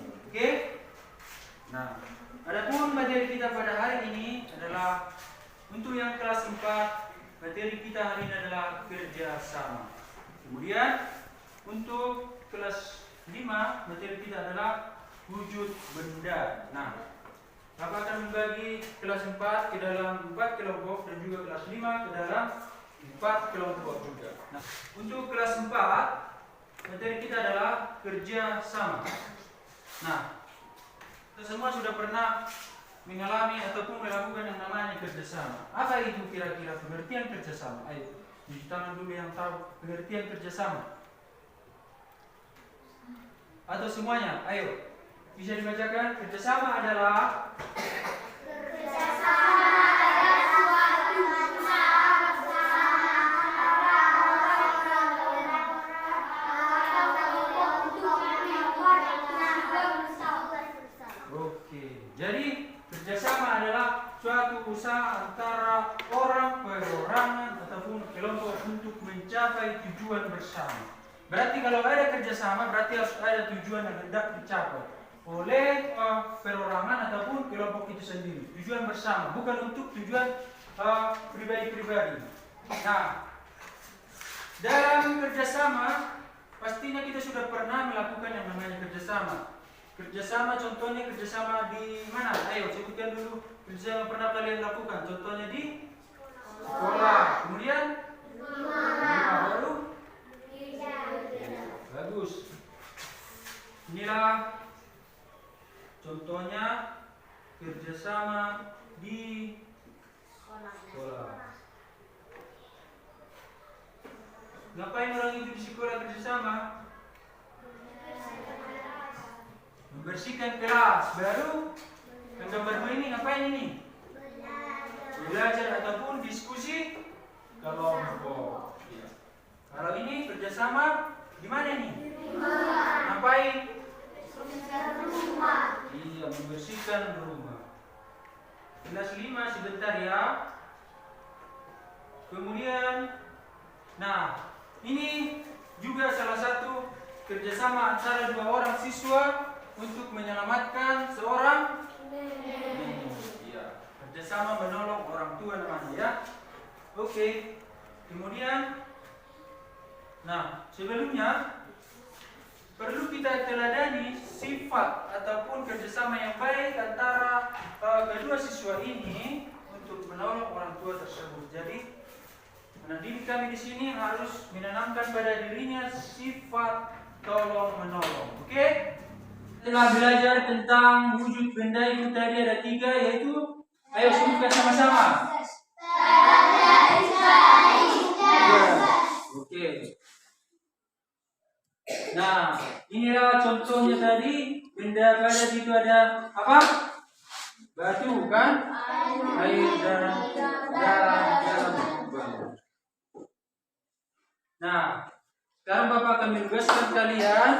Oke? Nah, adapun materi kita pada hari ini adalah untuk yang kelas 4, materi kita hari ini adalah kerjasama. Kemudian untuk kelas 5, materi kita adalah wujud benda. Nah, Bapak akan membagi kelas 4 ke dalam 4 kelompok dan juga kelas 5 ke dalam 4 kelompok juga. Nah, untuk kelas 4, materi kita adalah kerjasama. Nah, kita semua sudah pernah mengalami ataupun melakukan yang namanya kerjasama. Apa itu kira-kira pengertian kerjasama? Ayo, cuci tangan dulu yang tahu pengertian kerjasama. Atau semuanya? Ayo, bisa dibacakan. Kerjasama adalah jadi kerjasama adalah suatu usaha antara orang, perorangan ataupun kelompok untuk mencapai tujuan bersama. Berarti kalau ada kerjasama berarti harus ada tujuan yang hendak dicapai oleh perorangan ataupun kelompok itu sendiri. Tujuan bersama, bukan untuk tujuan pribadi-pribadi. Nah, dalam kerjasama pastinya kita sudah pernah melakukan yang namanya kerjasama. Kerjasama contohnya kerjasama di mana? Ayo sebutkan dulu kerjasama pernah kalian lakukan. Contohnya di sekolah. Kemudian rumah baru. Bagus. Inilah contohnya kerjasama di sekolah. Ngapain orang itu di sekolah kerjasama? Membersihkan kelas. Baru yang gambar ini ngapain ini? Belajar ataupun diskusi kelompok. Ya. Kalau ini kerjasama gimana nih? Ngapain? Iya, membersihkan rumah. Kelas 5 sebentar ya. Kemudian, nah ini juga salah satu kerjasama antara dua orang siswa untuk menyelamatkan seorang nenek. Ya, kerjasama menolong orang tua namanya ya. Oke. Kemudian, nah sebelumnya perlu kita teladani sifat ataupun kerjasama yang baik antara kedua siswa ini untuk menolong orang tua tersebut. Jadi, pendidik kami di sini harus menanamkan pada dirinya sifat tolong menolong. Oke? Telah belajar tentang wujud benda itu tadi ada 3, yaitu ayo sebutkan sama-sama. Oke. Nah, inilah contohnya tadi. Benda padat itu ada apa? Batu kan? Air dan dalam. Nah, sekarang Bapak akan menugaskan kalian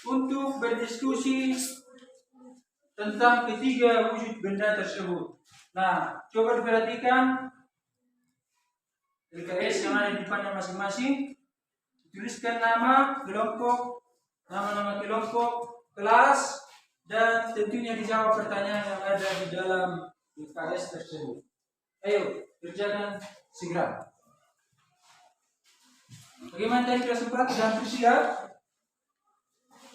untuk berdiskusi tentang ketiga wujud benda tersebut. Nah, coba diperhatikan LKS yang ada di depannya masing-masing. Tuliskan nama kelompok, nama-nama kelompok, kelas, dan tentunya dijawab pertanyaan yang ada di dalam LKS tersebut. Ayo, kerjakan segera. Bagaimana tadi kelas 4? Sudah hampir siap?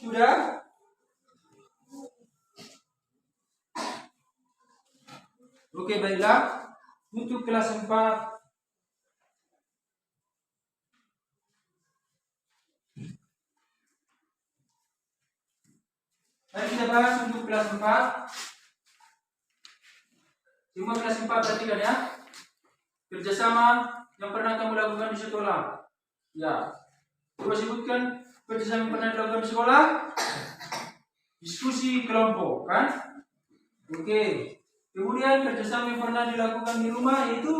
Sudah? Oke, baiklah. Untuk kelas 4, mari kita bahas untuk kelas 4. Semua kelas 4 perhatikan ya. Kerjasama yang pernah kamu lakukan di sekolah. Ya. Coba sebutkan kerjasama yang pernah dilakukan di sekolah. Diskusi kelompok, kan? Oke. Kemudian kerjasama yang pernah dilakukan di rumah yaitu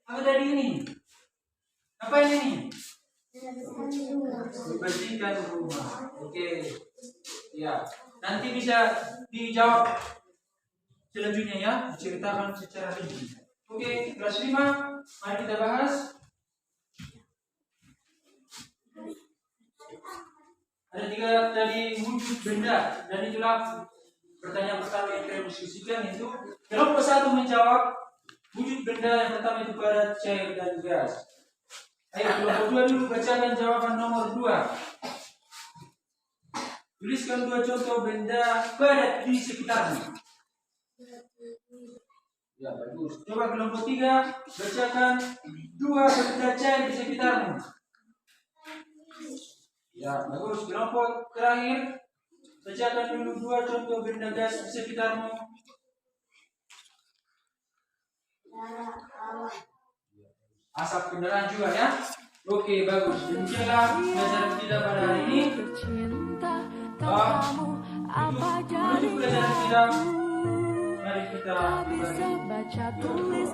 apa tadi ini? Apa ini? Membersihkan rumah. Oke. Ya. Nanti bisa dijawab selanjutnya ya, diceritakan secara rinci. Oke, kelas 5, mari kita bahas. Ada 3 tadi wujud benda, dan itulah pertanyaan pertama yang kita diskusikan itu. Kelompok 1 menjawab wujud benda yang pertama itu padat, cair, dan gas. Ayo kelompok 2 dulu bacakan jawaban nomor 2. Tuliskan 2 contoh benda padat di sekitarmu. Ya, bagus. Coba kelompok 3 bacakan 2 benda cair di sekitarmu. Ya, bagus. Kelompok terakhir bacakan dulu 2 contoh benda gas di sekitarmu. Asap kendaraan juga ya. Oke, bagus. Demikianlah pelajaran kita pada hari ini. Menuju pelajaran kita, mari kita baca tulis